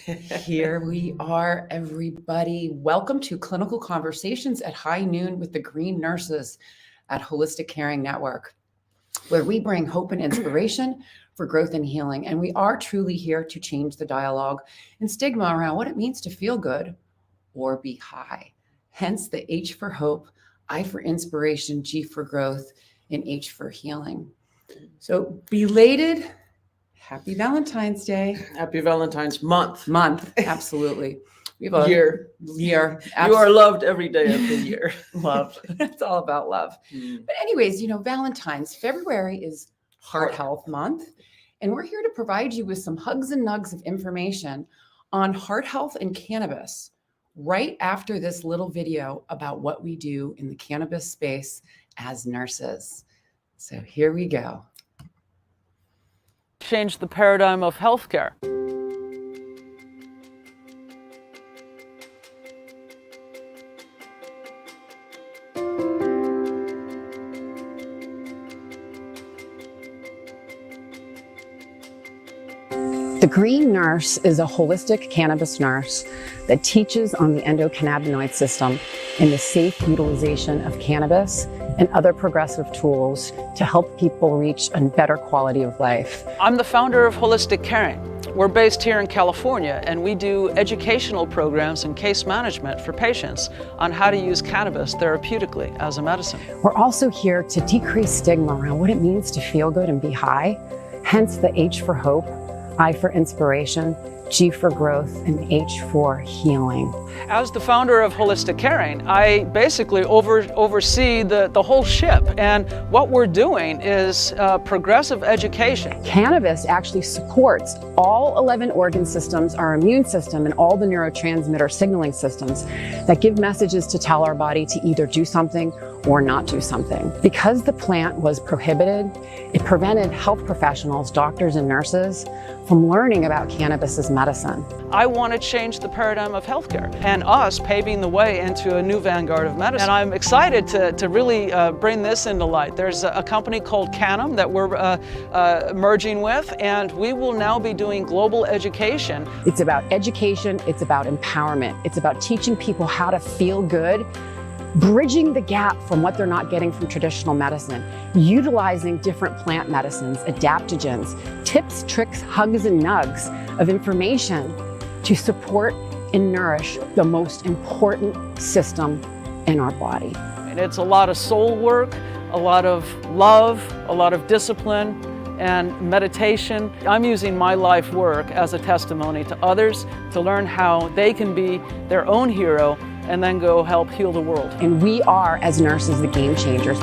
Here we are, everybody. Welcome to Clinical Conversations at High Noon with the Green Nurses at Holistic Caring Network, where we bring hope and inspiration for growth and healing. And we are truly here to change the dialogue and stigma around what it means to feel good or be high. Hence the H for hope, I for inspiration, G for growth, and H for healing. So belated Happy Valentine's Day. Happy Valentine's month. Absolutely. We have a year. You are loved every day of the year. Love. It's all about love. But anyways, Valentine's, February is Heart Health Month. And we're here to provide you with some hugs and nugs of information on heart health and cannabis right after this little video about what we do in the cannabis space as nurses. So here we go. Change the paradigm of healthcare. The Green Nurse is a holistic cannabis nurse that teaches on the endocannabinoid system and the safe utilization of cannabis and other progressive tools to help people reach a better quality of life. I'm the founder of Holistic Caring. We're based here in California, and we do educational programs and case management for patients on how to use cannabis therapeutically as a medicine. We're also here to decrease stigma around what it means to feel good and be high, hence the H for hope, I for inspiration, G for growth, and H for healing. As the founder of Holistic Caring, I basically oversee the whole ship. And what we're doing is progressive education. Cannabis actually supports all 11 organ systems, our immune system, and all the neurotransmitter signaling systems that give messages to tell our body to either do something or not do something. Because the plant was prohibited, it prevented health professionals, doctors and nurses from learning about cannabis as medicine. I want to change the paradigm of healthcare and us paving the way into a new vanguard of medicine. And I'm excited to really bring this into light. There's a company called Canam that we're merging with, and we will now be doing global education. It's about education, it's about empowerment, it's about teaching people how to feel good, bridging the gap from what they're not getting from traditional medicine, utilizing different plant medicines, adaptogens, tips, tricks, hugs, and nugs of information to support and nourish the most important system in our body. And it's a lot of soul work, a lot of love, a lot of discipline, and meditation. I'm using my life work as a testimony to others to learn how they can be their own hero and then go help heal the world. And we are, as nurses, the game changers.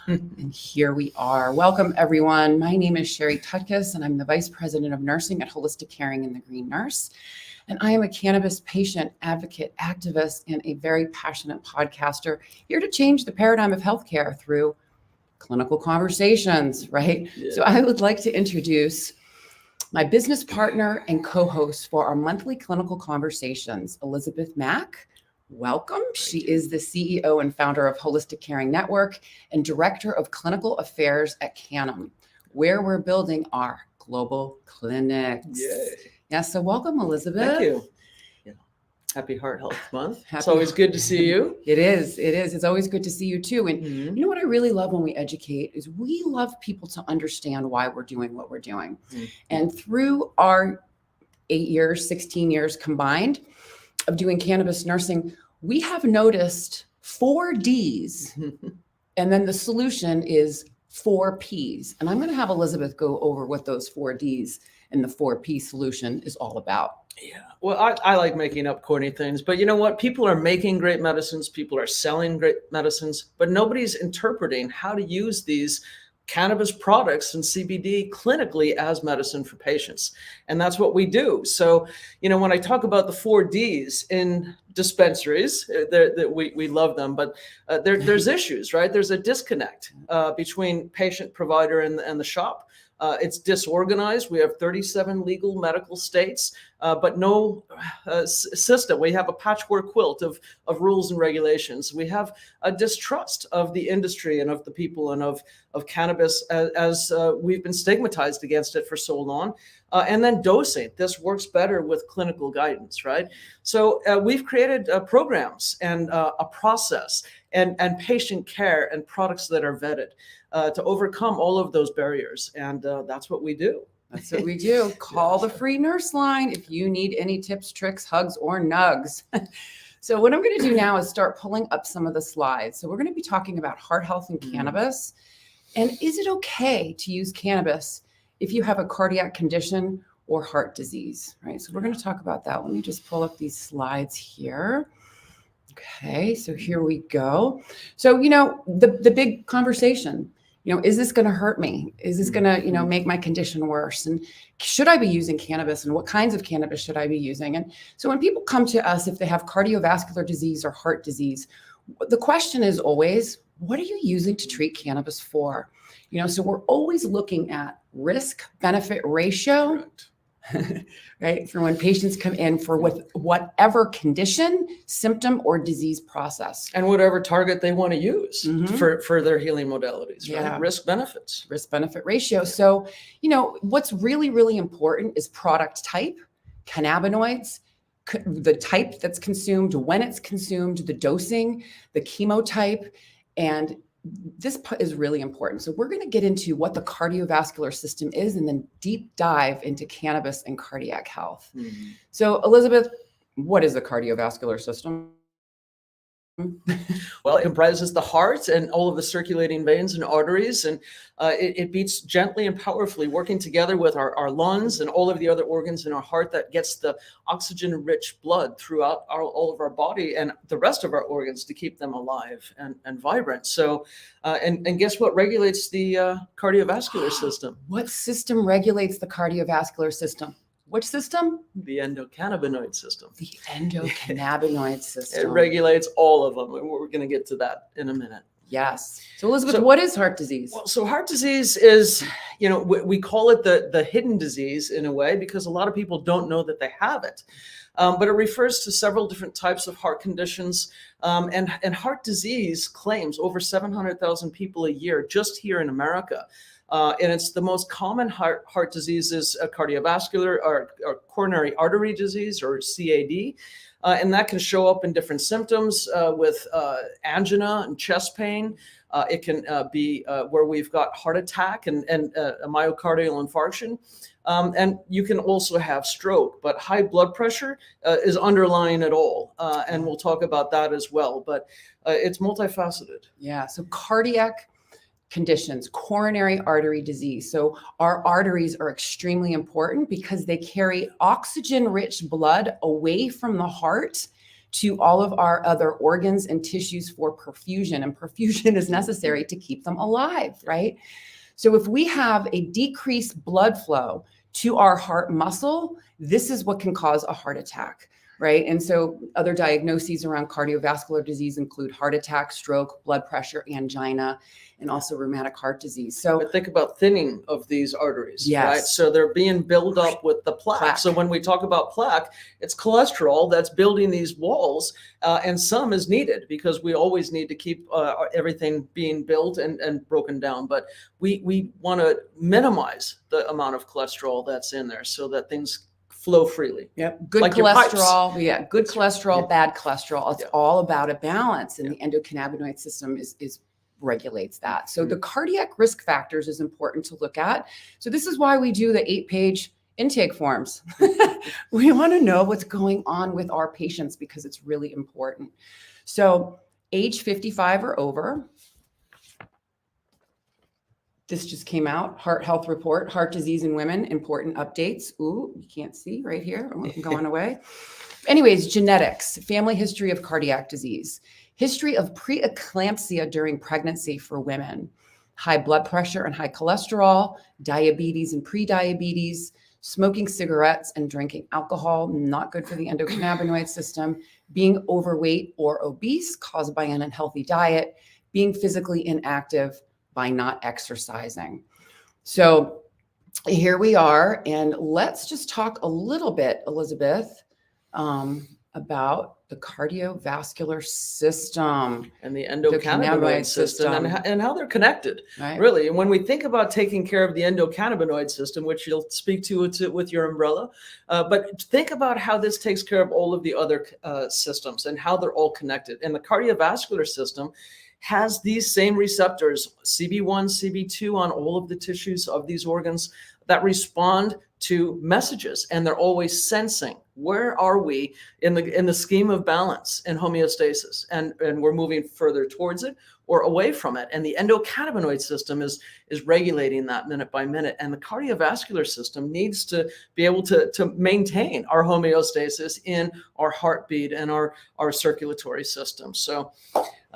And here we are. Welcome, everyone. My name is Sherry Tutkus, and I'm the Vice President of Nursing at Holistic Caring in the Green Nurse. And I am a cannabis patient, advocate, activist, and a very passionate podcaster here to change the paradigm of healthcare through clinical conversations, right? Yeah. So I would like to introduce my business partner and co-host for our monthly clinical conversations, Elizabeth Mack. Welcome. She is the CEO and founder of Holistic Caring Network and Director of Clinical Affairs at Canam, where we're building our global clinics. Yay. Yeah, so welcome, Elizabeth. Thank you. Yeah. Happy Heart Health Month. It's always good to see you. It is. It's always good to see you too. And you know what I really love when we educate is we love people to understand why we're doing what we're doing. And through our 8 years, 16 years combined of doing cannabis nursing, we have noticed 4 Ds. And then the solution is 4 Ps. And I'm going to have Elizabeth go over what those 4 Ds and the 4P solution is all about. Yeah. Well, I like making up corny things, but you know what? People are making great medicines. People are selling great medicines, but nobody's interpreting how to use these cannabis products and CBD clinically as medicine for patients. And that's what we do. So, you know, when I talk about the 4 Ds in dispensaries, we love them, but there's issues, right? There's a disconnect between patient, provider, and the shop. It's disorganized. We have 37 legal medical states, but no system. We have a patchwork quilt of rules and regulations. We have a distrust of the industry and of the people and of cannabis as we've been stigmatized against it for so long. And then dosing. This works better with clinical guidance, right? So we've created programs and a process and patient care and products that are vetted to overcome all of those barriers. And that's what we do. That's what we do. Call the free nurse line if you need any tips, tricks, hugs, or nugs. So what I'm going to do now is start pulling up some of the slides. So we're going to be talking about heart health and cannabis. And is it okay to use cannabis if you have a cardiac condition or heart disease, right? So we're going to talk about that. Let me just pull up these slides here. Okay, so here we go. So, the big conversation, is this going to hurt me? Is this going to, make my condition worse? And should I be using cannabis, and what kinds of cannabis should I be using? And so when people come to us, if they have cardiovascular disease or heart disease, the question is always, what are you using to treat cannabis for? So we're always looking at risk benefit ratio, right? For when patients come in for whatever condition, symptom, or disease process. And whatever target they want to use for their healing modalities, right? Yeah. Risk benefits. Risk benefit ratio. So, what's really, really important is product type, cannabinoids, the type that's consumed, when it's consumed, the dosing, the chemotype, and this is really important. So we're going to get into what the cardiovascular system is and then deep dive into cannabis and cardiac health. So Elizabeth, what is the cardiovascular system? Well, it comprises the heart and all of the circulating veins and arteries, and it beats gently and powerfully, working together with our lungs and all of the other organs in our heart that gets the oxygen-rich blood throughout all of our body and the rest of our organs to keep them alive and vibrant. So, and guess what regulates the cardiovascular system? What system regulates the cardiovascular system? Which system? The endocannabinoid system. The endocannabinoid system. It regulates all of them. We're going to get to that in a minute. Yes. So Elizabeth, what is heart disease? Well, so heart disease is, we call it the hidden disease in a way because a lot of people don't know that they have it. But it refers to several different types of heart conditions. And heart disease claims over 700,000 people a year just here in America. And it's the most common heart disease is cardiovascular or coronary artery disease, or CAD. And that can show up in different symptoms with angina and chest pain. It can be where we've got heart attack and a myocardial infarction. And you can also have stroke, but high blood pressure is underlying it all. And we'll talk about that as well. But it's multifaceted. Yeah. So cardiac conditions, coronary artery disease. So our arteries are extremely important because they carry oxygen-rich blood away from the heart to all of our other organs and tissues for perfusion. And perfusion is necessary to keep them alive, right? So if we have a decreased blood flow to our heart muscle, this is what can cause a heart attack, right? And so other diagnoses around cardiovascular disease include heart attack, stroke, blood pressure, angina, and also rheumatic heart disease. So but think about thinning of these arteries, yes. Right? So they're being built up with the plaque. So when we talk about plaque, it's cholesterol that's building these walls, and some is needed because we always need to keep everything being built and broken down. But we want to minimize the amount of cholesterol that's in there so that things flow freely. Yep. Good like cholesterol. Yeah. Good cholesterol, Yeah. bad cholesterol. It's all about a balance. And the endocannabinoid system is regulates that. So the cardiac risk factors is important to look at. So this is why we do the 8-page intake forms. We want to know what's going on with our patients because it's really important. So age 55 or over. This just came out, heart health report, heart disease in women, important updates. Ooh, you can't see right here. I'm going away. Anyways, genetics, family history of cardiac disease, history of preeclampsia during pregnancy for women, high blood pressure and high cholesterol, diabetes and prediabetes, smoking cigarettes and drinking alcohol, not good for the endocannabinoid system, being overweight or obese caused by an unhealthy diet, being physically inactive by not exercising. So here we are, and let's just talk a little bit, Elizabeth, about the cardiovascular system and the cannabinoid endocannabinoid system and how they're connected, right? really. And when we think about taking care of the endocannabinoid system, which you'll speak to with your umbrella, but think about how this takes care of all of the other systems and how they're all connected. And the cardiovascular system has these same receptors, CB1, CB2, on all of the tissues of these organs that respond to messages, and they're always sensing where are we in the scheme of balance and homeostasis, and we're moving further towards it or away from it. And the endocannabinoid system is regulating that minute by minute, and the cardiovascular system needs to be able to maintain our homeostasis in our heartbeat and our circulatory system. So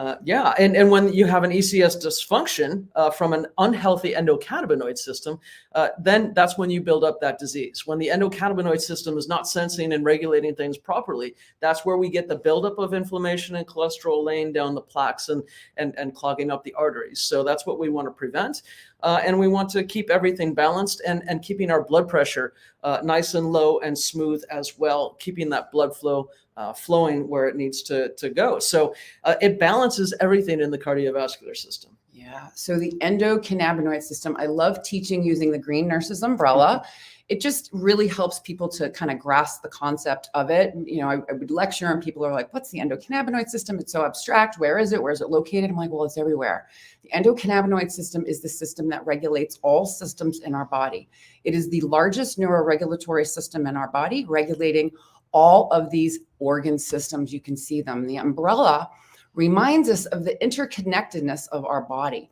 and when you have an ECS dysfunction from an unhealthy endocannabinoid system, then that's when you build up that disease. When the endocannabinoid system is not sensing and regulating things properly, that's where we get the buildup of inflammation and cholesterol laying down the plaques and clogging up the arteries. So that's what we want to prevent. And we want to keep everything balanced and keeping our blood pressure nice and low and smooth as well, keeping that blood flow flowing where it needs to go. So it balances everything in the cardiovascular system. Yeah. So the endocannabinoid system, I love teaching using the Green Nurses umbrella. It just really helps people to kind of grasp the concept of it. You know, I would lecture and people are like, what's the endocannabinoid system? It's so abstract. Where is it? Where is it located? I'm like, well, it's everywhere. The endocannabinoid system is the system that regulates all systems in our body. It is the largest neuroregulatory system in our body, regulating all of these organ systems. You can see them. The umbrella reminds us of the interconnectedness of our body.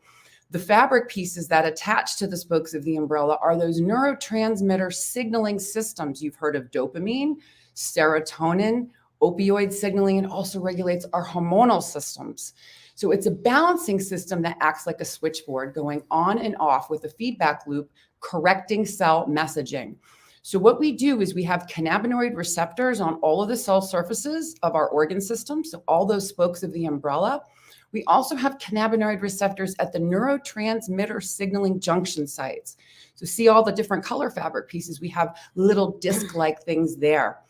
The fabric pieces that attach to the spokes of the umbrella are those neurotransmitter signaling systems. You've heard of dopamine, serotonin, opioid signaling. It also regulates our hormonal systems. So it's a balancing system that acts like a switchboard going on and off with a feedback loop, correcting cell messaging. So what we do is we have cannabinoid receptors on all of the cell surfaces of our organ system, so all those spokes of the umbrella. We also have cannabinoid receptors at the neurotransmitter signaling junction sites. So see all the different color fabric pieces. We have little disc-like things there.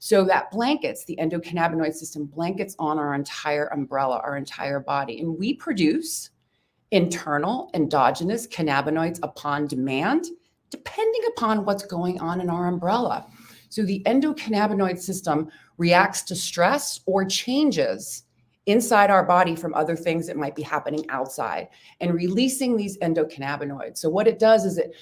So that blankets, the endocannabinoid system blankets on our entire umbrella, our entire body. And we produce internal endogenous cannabinoids upon demand, depending upon what's going on in our umbrella. So the endocannabinoid system reacts to stress or changes inside our body from other things that might be happening outside and releasing these endocannabinoids. So what it does is it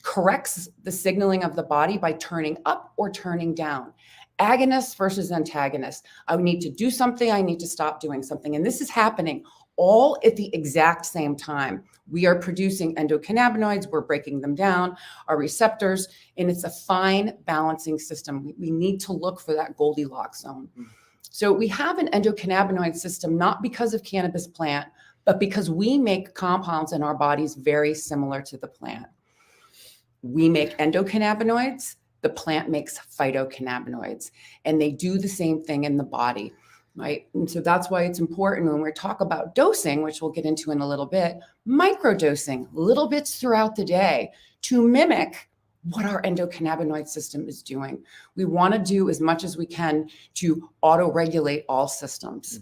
corrects the signaling of the body by turning up or turning down. Agonists versus antagonists. I need to do something, I need to stop doing something. And this is happening all at the exact same time. We are producing endocannabinoids, we're breaking them down, our receptors, and it's a fine balancing system. We need to look for that Goldilocks zone. So we have an endocannabinoid system, not because of cannabis plant, but because we make compounds in our bodies very similar to the plant. We make endocannabinoids, the plant makes phytocannabinoids, and they do the same thing in the body. Right. And so that's why it's important when we talk about dosing, which we'll get into in a little bit, microdosing, little bits throughout the day to mimic what our endocannabinoid system is doing. We want to do as much as we can to auto-regulate all systems.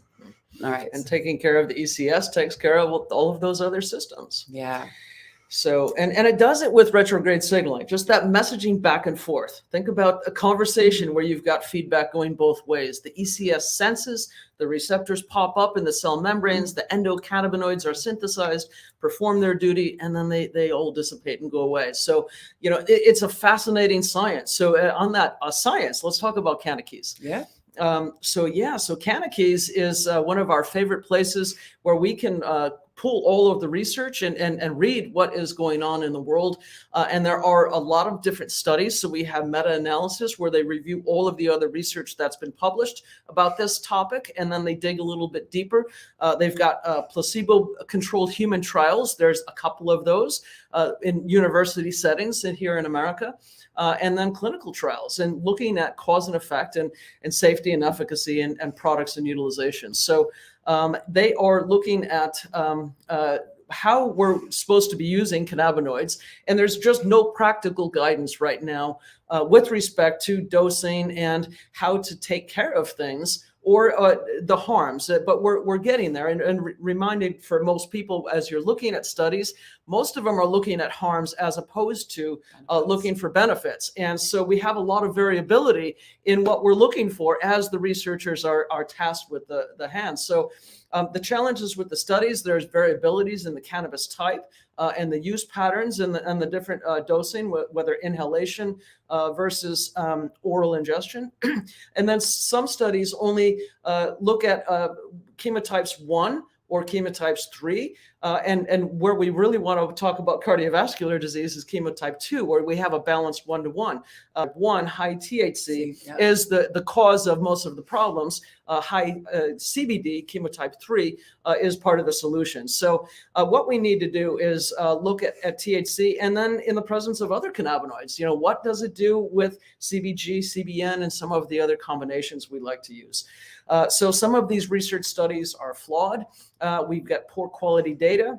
All right. And taking care of the ECS takes care of all of those other systems. Yeah. So, and it does it with retrograde signaling, just that messaging back and forth. Think about a conversation where you've got feedback going both ways. The ECS senses, the receptors pop up in the cell membranes, the endocannabinoids are synthesized, perform their duty, and then they all dissipate and go away. So, you know, it's a fascinating science. So on that science, let's talk about CannaKeys. Yeah. So CannaKeys is one of our favorite places where we can pull all of the research and read what is going on in the world. And there are a lot of different studies. So we have meta-analysis where they review all of the other research that's been published about this topic, and then they dig a little bit deeper. They've got placebo-controlled human trials. There's a couple of those in university settings here in America. And then clinical trials and looking at cause and effect and safety and efficacy and products and utilization. So they are looking at how we're supposed to be using cannabinoids. And there's just no practical guidance right now with respect to dosing and how to take care of things or the harms, but we're getting there. And reminding for most people, as you're looking at studies, most of them are looking at harms as opposed to looking for benefits. And so we have a lot of variability in what we're looking for as the researchers are tasked with the hands. So the challenges with the studies, there's variabilities in the cannabis type and the use patterns and the different dosing, whether inhalation versus oral ingestion. And then some studies only look at chemotypes 1 or chemotypes 3. And where we really want to talk about cardiovascular disease is chemotype 2, where we have a balanced 1-to-1. 1, high THC, is the cause of most of the problems. High CBD, chemotype 3, is part of the solution. So what we need to do is look at THC, and then in the presence of other cannabinoids, what does it do with CBG, CBN, and some of the other combinations we like to use. So some of these research studies are flawed. We've got poor quality data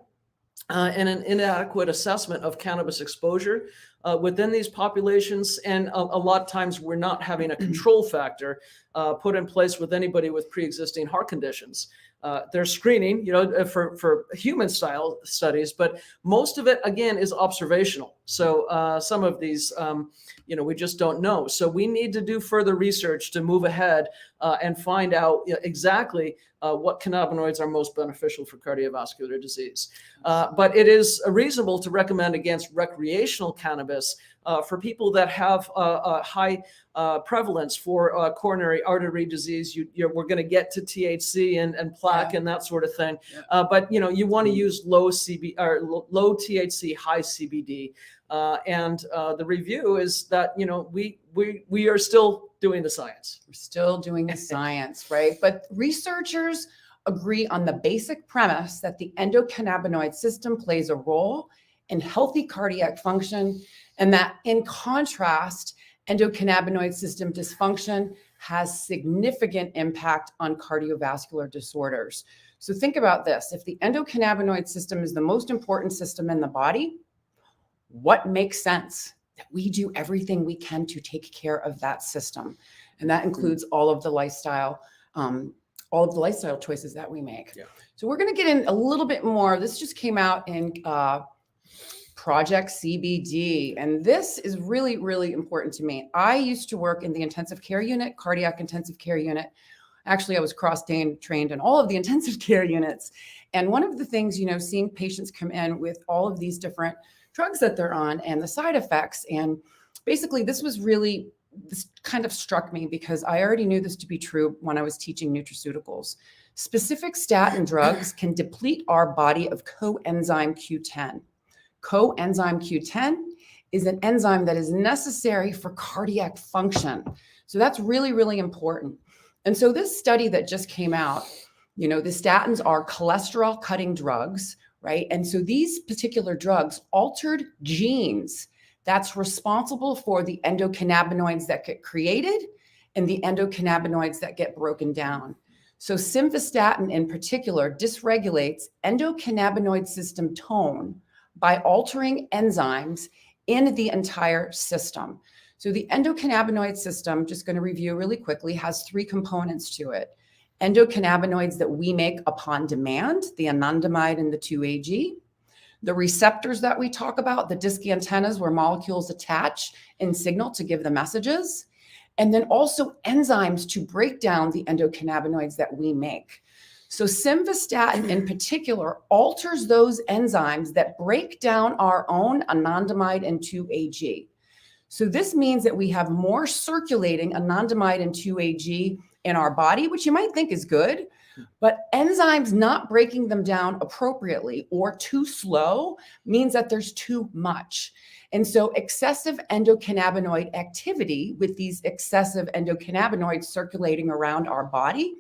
and an inadequate assessment of cannabis exposure within these populations. And a lot of times we're not having a control factor put in place with anybody with pre-existing heart conditions. There's screening, for human style studies, but most of it, again, is observational. So some of these, we just don't know. So we need to do further research to move ahead and find out exactly what cannabinoids are most beneficial for cardiovascular disease. But it is reasonable to recommend against recreational cannabis for people that have a high prevalence for coronary artery disease. We're going to get to THC and plaque and that sort of thing. But you want to use low THC, high CBD. And the review is that we are still doing the science. We're still doing the science, right? But researchers agree on the basic premise that the endocannabinoid system plays a role in healthy cardiac function, and that in contrast, endocannabinoid system dysfunction has significant impact on cardiovascular disorders. So think about this. If the endocannabinoid system is the most important system in the body, what makes sense? That we do everything we can to take care of that system. And that includes all of the lifestyle choices that we make. Yeah. So we're going to get in a little bit more. This just came out in Project CBD. And this is really, really important to me. I used to work in the intensive care unit, cardiac intensive care unit. Actually, I was trained in all of the intensive care units. And one of the things, seeing patients come in with all of these different drugs that they're on and the side effects. And basically this kind of struck me because I already knew this to be true when I was teaching nutraceuticals. Specific statin drugs can deplete our body of coenzyme Q10. Coenzyme Q10 is an enzyme that is necessary for cardiac function. So that's really, really important. And so this study that just came out, the statins are cholesterol cutting drugs, right? And so these particular drugs altered genes that's responsible for the endocannabinoids that get created and the endocannabinoids that get broken down. So simvastatin in particular dysregulates endocannabinoid system tone by altering enzymes in the entire system. So the endocannabinoid system, just going to review really quickly, has 3 components to it. Endocannabinoids that we make upon demand, the anandamide and the 2-AG. The receptors that we talk about, the disc antennas where molecules attach and signal to give the messages. And then also enzymes to break down the endocannabinoids that we make. So simvastatin in particular alters those enzymes that break down our own anandamide and 2-AG. So this means that we have more circulating anandamide and 2-AG in our body, which you might think is good, but enzymes not breaking them down appropriately or too slow means that there's too much. And so excessive endocannabinoid activity with these excessive endocannabinoids circulating around our body,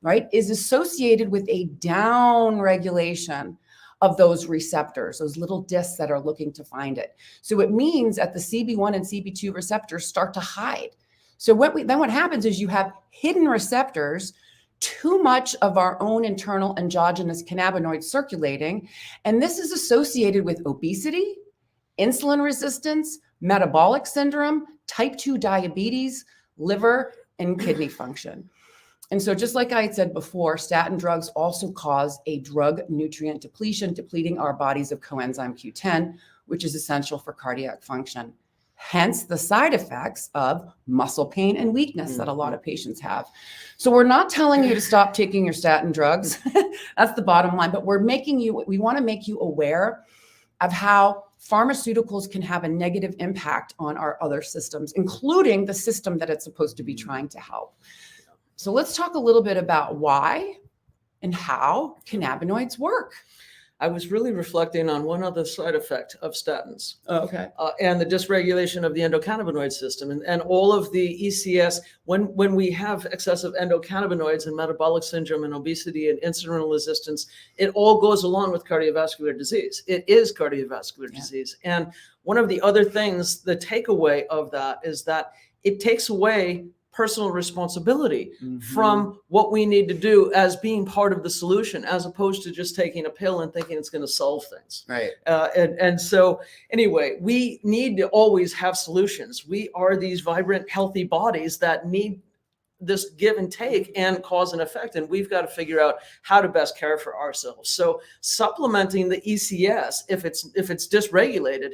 right, is associated with a down regulation of those receptors, those little discs that are looking to find it. So it means that the CB1 and CB2 receptors start to hide. So what happens is you have hidden receptors too much of our own internal endogenous cannabinoids circulating. And this is associated with obesity, insulin resistance, metabolic syndrome, type 2 diabetes, liver, and kidney function. And so just like I had said before, statin drugs also cause a drug nutrient depletion, depleting our bodies of coenzyme Q10, which is essential for cardiac function. Hence the side effects of muscle pain and weakness that a lot of patients have. So we're not telling you to stop taking your statin drugs. That's the bottom line. But we want to make you aware of how pharmaceuticals can have a negative impact on our other systems, including the system that it's supposed to be trying to help. So let's talk a little bit about why and how cannabinoids work. I was really reflecting on one other side effect of statins. Okay. And the dysregulation of the endocannabinoid system and all of the ECS. When we have excessive endocannabinoids and metabolic syndrome and obesity and insulin resistance, it all goes along with cardiovascular disease. It is cardiovascular disease. And one of the other things, the takeaway of that is that it takes away personal responsibility from what we need to do as being part of the solution, as opposed to just taking a pill and thinking it's going to solve things. Right. And so anyway, we need to always have solutions. We are these vibrant, healthy bodies that need this give and take and cause and effect. And we've got to figure out how to best care for ourselves. So supplementing the ECS, if it's dysregulated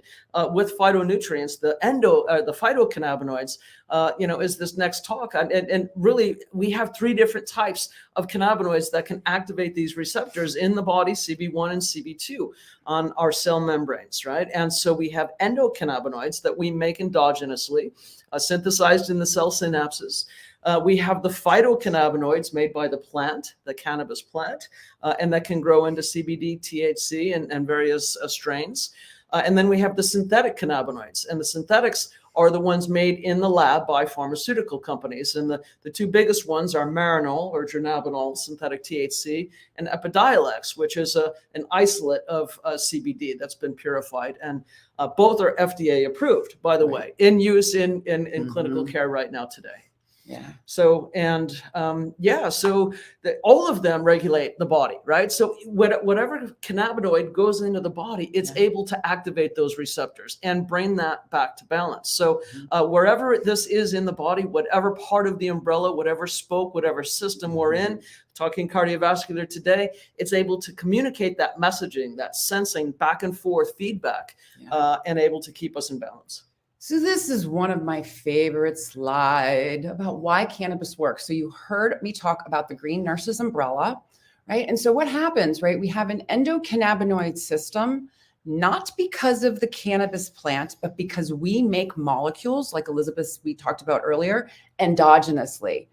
with phytonutrients, the phytocannabinoids, is this next talk. And really, we have 3 different types of cannabinoids that can activate these receptors in the body, CB1 and CB2 on our cell membranes, right? And so we have endocannabinoids that we make endogenously, synthesized in the cell synapses. We have the phytocannabinoids made by the plant, the cannabis plant, and that can grow into CBD, THC, and various strains. And then we have the synthetic cannabinoids, and the synthetics are the ones made in the lab by pharmaceutical companies. And the 2 biggest ones are Marinol or dronabinol, synthetic THC, and Epidiolex, which is an isolate of CBD that's been purified. And both are FDA approved, by the way, in use in clinical care right now today. Yeah. So, so all of them regulate the body, right? So whatever cannabinoid goes into the body, it's able to activate those receptors and bring that back to balance. So wherever this is in the body, whatever part of the umbrella, whatever spoke, whatever system we're in, talking cardiovascular today, it's able to communicate that messaging, that sensing back and forth feedback, and able to keep us in balance. So this is one of my favorite slides about why cannabis works. So you heard me talk about the green nurses umbrella, right? And so what happens, right? We have an endocannabinoid system, not because of the cannabis plant, but because we make molecules like Elizabeth, we talked about earlier, endogenously.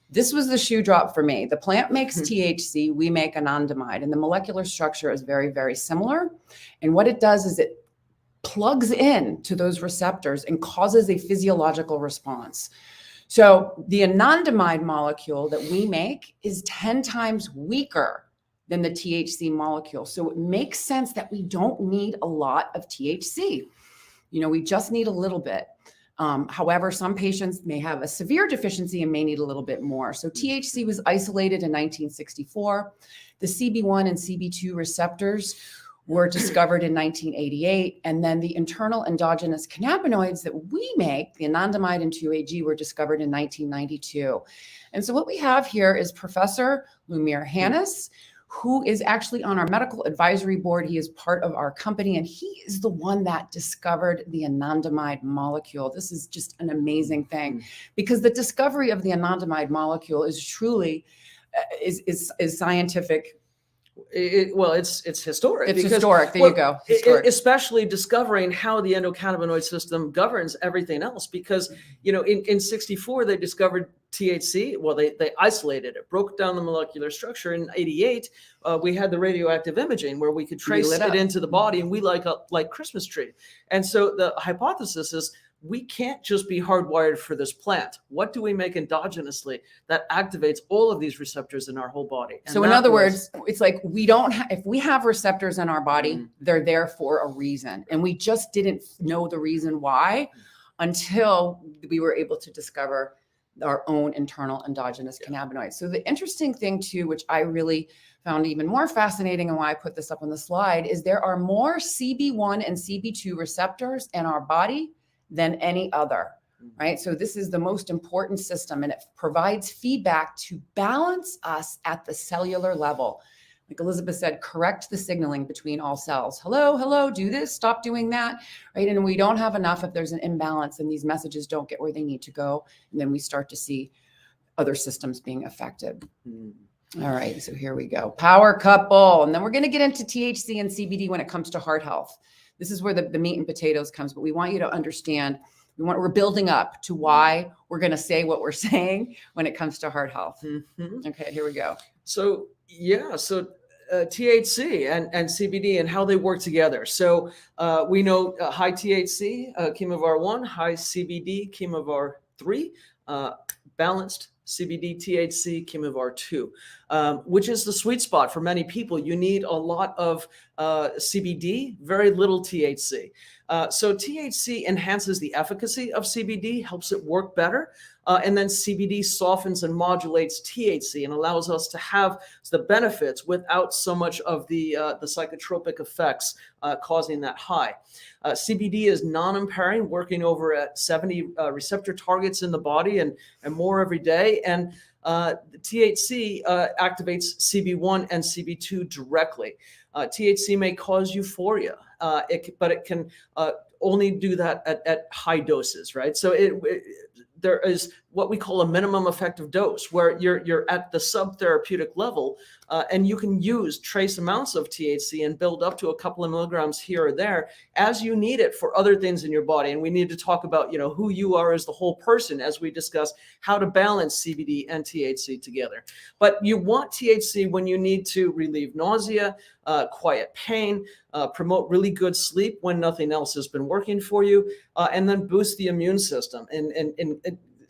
This was the shoe drop for me. The plant makes THC, we make anandamide, and the molecular structure is very, very similar. And what it does is it plugs in to those receptors and causes a physiological response. So the anandamide molecule that we make is 10 times weaker than the THC molecule. So it makes sense that we don't need a lot of THC. We just need a little bit. However, some patients may have a severe deficiency and may need a little bit more. So THC was isolated in 1964. The CB1 and CB2 receptors were discovered in 1988. And then the internal endogenous cannabinoids that we make, the anandamide and 2-AG, were discovered in 1992. And so what we have here is Professor Lumir Hannes, who is actually on our medical advisory board. He is part of our company, and he is the one that discovered the anandamide molecule. This is just an amazing thing, because the discovery of the anandamide molecule is truly is scientific. It's historic. It's historic. There you go. Historic. Especially discovering how the endocannabinoid system governs everything else. Because, in 64, they discovered THC. Well, they isolated it, broke down the molecular structure. In 88, we had the radioactive imaging where we could trace it into the body, and we like Christmas tree. And so the hypothesis is, we can't just be hardwired for this plant. What do we make endogenously that activates all of these receptors in our whole body? And so in other words, it's like we don't if we have receptors in our body, they're there for a reason. And we just didn't know the reason why until we were able to discover our own internal endogenous cannabinoids. So the interesting thing too, which I really found even more fascinating and why I put this up on the slide, is there are more CB1 and CB2 receptors in our body than any other, right? So this is the most important system, and it provides feedback to balance us at the cellular level. Like Elizabeth said, correct the signaling between all cells. Hello, hello, do this, stop doing that, right? And we don't have enough if there's an imbalance and these messages don't get where they need to go. And then we start to see other systems being affected. All right, so here we go. Power couple. And then we're going to get into THC and CBD when it comes to heart health. This is where the meat and potatoes comes, but we want you to understand, we're building up to why we're going to say what we're saying when it comes to heart health. Okay, here we go. So THC and CBD and how they work together. So we know high THC, chemovar 1, high CBD, chemovar 3, balanced CBD, THC, chemovar 2, which is the sweet spot for many people. You need a lot of CBD, very little THC. So THC enhances the efficacy of CBD, helps it work better. And then CBD softens and modulates THC and allows us to have the benefits without so much of the psychotropic effects causing that high. CBD is non-impairing, working over at 70 receptor targets in the body and more every day. And THC activates CB1 and CB2 directly. THC may cause euphoria, but it can only do that at high doses, right? So there is what we call a minimum effective dose, where you're at the subtherapeutic level, and you can use trace amounts of THC and build up to a couple of milligrams here or there as you need it for other things in your body. And we need to talk about, who you are as the whole person as we discuss how to balance CBD and THC together. But you want THC when you need to relieve nausea, quiet pain, promote really good sleep when nothing else has been working for you, and then boost the immune system. In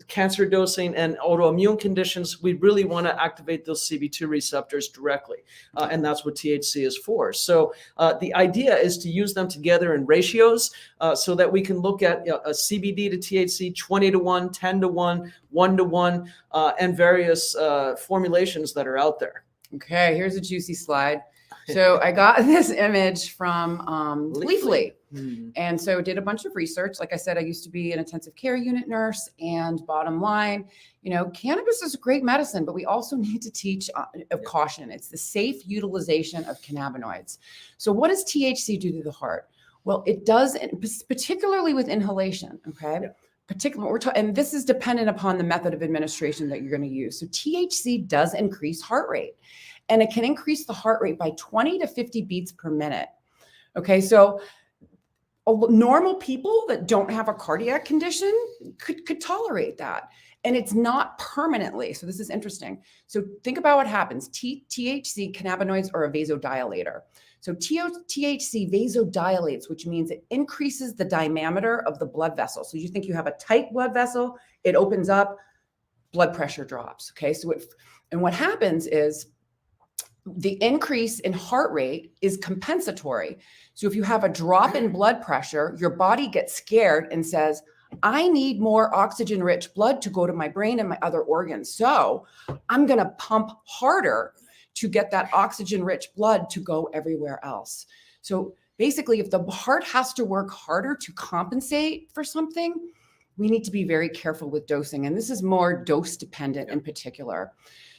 cancer dosing and autoimmune conditions, we really want to activate those CB2 receptors directly. And that's what THC is for. So the idea is to use them together in ratios so that we can look at a CBD to THC 20-1, 10-1, 1-1, and various formulations that are out there. Okay, here's a juicy slide. So I got this image from Leafly. And so did a bunch of research. Like I said, I used to be an intensive care unit nurse, and bottom line, cannabis is a great medicine, but we also need to teach of caution. It's the safe utilization of cannabinoids. So what does THC do to the heart? Well, it does, particularly with inhalation. Okay. Yeah. Particularly, and this is dependent upon the method of administration that you're going to use. So THC does increase heart rate, and it can increase the heart rate by 20 to 50 beats per minute. Okay. So normal people that don't have a cardiac condition could tolerate that. And it's not permanently. So this is interesting. So think about what happens. THC cannabinoids are a vasodilator. So THC vasodilates, which means it increases the diameter of the blood vessel. So you think you have a tight blood vessel, it opens up, blood pressure drops. Okay. So what happens is the increase in heart rate is compensatory. So if you have a drop in blood pressure, your body gets scared and says, I need more oxygen-rich blood to go to my brain and my other organs. So I'm going to pump harder to get that oxygen-rich blood to go everywhere else. So basically, if the heart has to work harder to compensate for something, we need to be very careful with dosing. And this is more dose dependent in particular.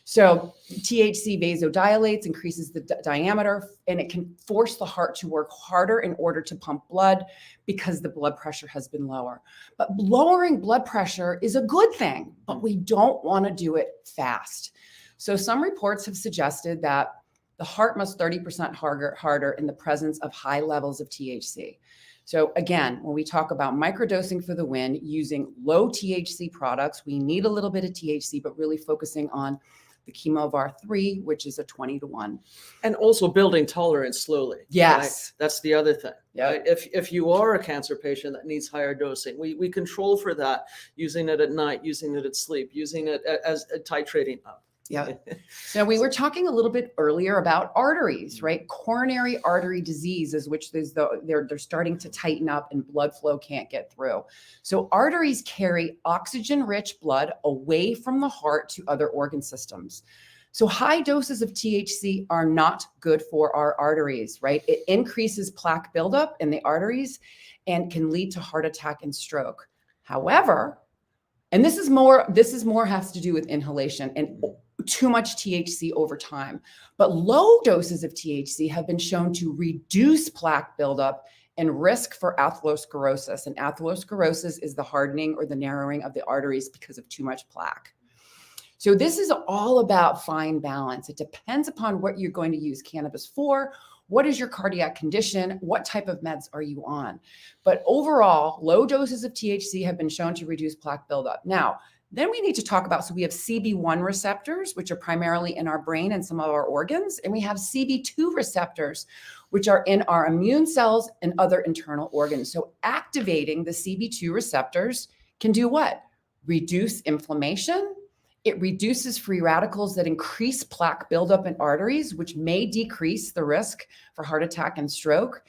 So THC vasodilates, increases the diameter, and it can force the heart to work harder in order to pump blood because the blood pressure has been lower. But lowering blood pressure is a good thing, but we don't want to do it fast. So some reports have suggested that the heart must 30% harder in the presence of high levels of THC. So again, when we talk about microdosing for the win, using low THC products, we need a little bit of THC, but really focusing on the chemovar 3, which is a 20-1. And also building tolerance slowly. Yes. Right? That's the other thing. Yep. Right? If you are a cancer patient that needs higher dosing, we control for that, using it at night, using it at sleep, using it as titrating up. Yeah. So we were talking a little bit earlier about arteries, right? Coronary artery disease is which they're starting to tighten up and blood flow can't get through. So arteries carry oxygen-rich blood away from the heart to other organ systems. So high doses of THC are not good for our arteries, right? It increases plaque buildup in the arteries and can lead to heart attack and stroke. However, and this is more has to do with inhalation and too much THC over time. But low doses of THC have been shown to reduce plaque buildup and risk for atherosclerosis. And atherosclerosis is the hardening or the narrowing of the arteries because of too much plaque. So this is all about fine balance. It depends upon what you're going to use cannabis for. What is your cardiac condition? What type of meds are you on? But overall, low doses of THC have been shown to reduce plaque buildup. Now, then we need to talk about, so we have CB1 receptors, which are primarily in our brain and some of our organs, and we have CB2 receptors, which are in our immune cells and other internal organs. So activating the CB2 receptors can do what? Reduce inflammation. It reduces free radicals that increase plaque buildup in arteries, which may decrease the risk for heart attack and stroke.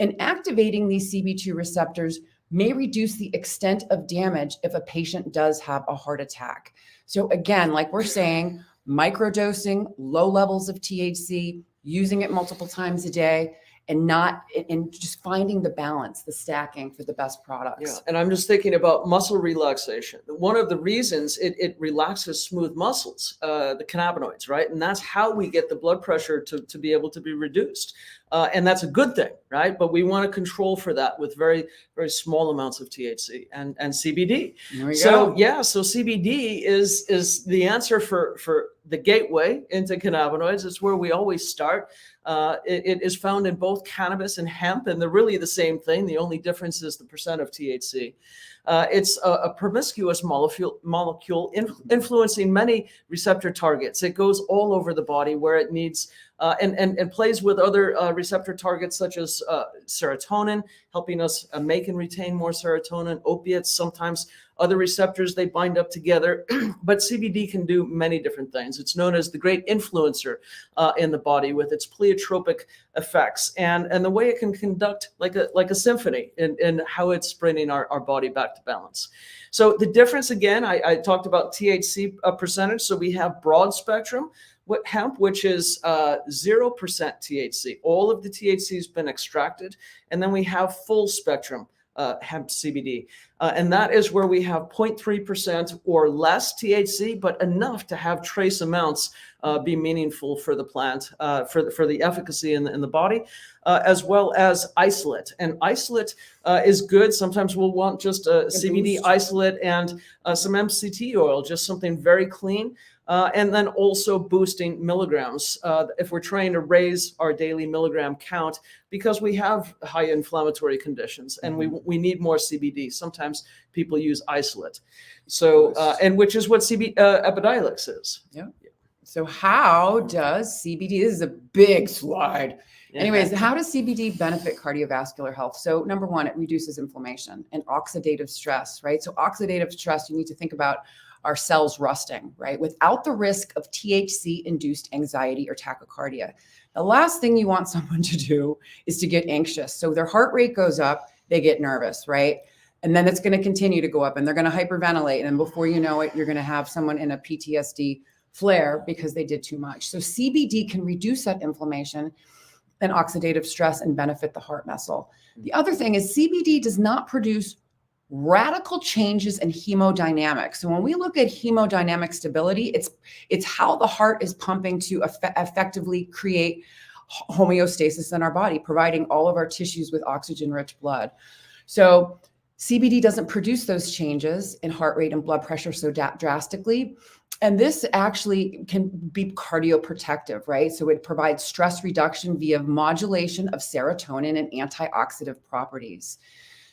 And activating these CB2 receptors may reduce the extent of damage if a patient does have a heart attack. So again, like we're saying, microdosing, low levels of THC, using it multiple times a day, and just finding the balance, the stacking for the best products. Yeah, and I'm just thinking about muscle relaxation. One of the reasons it relaxes smooth muscles, the cannabinoids, right? And that's how we get the blood pressure to be able to be reduced. And that's a good thing, right? But we want to control for that with very, very small amounts of THC and CBD. So CBD is the answer for the gateway into cannabinoids. It's where we always start. It is found in both cannabis and hemp, and they're really the same thing. The only difference is the percent of THC. It's a promiscuous molecule influencing many receptor targets. It goes all over the body where it needs and plays with other receptor targets such as serotonin, helping us make and retain more serotonin, opiates, sometimes other receptors, they bind up together. But CBD can do many different things. It's known as the great influencer in the body with its pleiotropic effects and the way it can conduct like a symphony in how it's bringing our body back to balance. So the difference, again, I talked about THC percentage. So we have broad spectrum hemp, which is 0% THC. All of the THC has been extracted. And then we have full spectrum hemp CBD. And that is where we have 0.3% or less THC, but enough to have trace amounts be meaningful for the plant, for the efficacy in the body, as well as isolate. And isolate is good. Sometimes we'll want just a CBD isolate and some MCT oil, just something very clean. And then also boosting milligrams if we're trying to raise our daily milligram count because we have high inflammatory conditions and we need more CBD. Sometimes people use isolate. So, and which is what Epidiolex is. Yeah. So how does CBD, this is a big slide. Yeah. Anyways, how does CBD benefit cardiovascular health? So number one, it reduces inflammation and oxidative stress, right? So oxidative stress, you need to think about our cells rusting, right? Without the risk of THC-induced anxiety or tachycardia. The last thing you want someone to do is to get anxious. So their heart rate goes up, they get nervous, right? And then it's going to continue to go up and they're going to hyperventilate. And before you know it, you're going to have someone in a PTSD flare because they did too much. So CBD can reduce that inflammation and oxidative stress and benefit the heart muscle. The other thing is CBD does not produce radical changes in hemodynamics. So when we look at hemodynamic stability, it's how the heart is pumping to effectively create homeostasis in our body, providing all of our tissues with oxygen-rich blood. So CBD doesn't produce those changes in heart rate and blood pressure so drastically. And this actually can be cardioprotective, right? So it provides stress reduction via modulation of serotonin and antioxidant properties.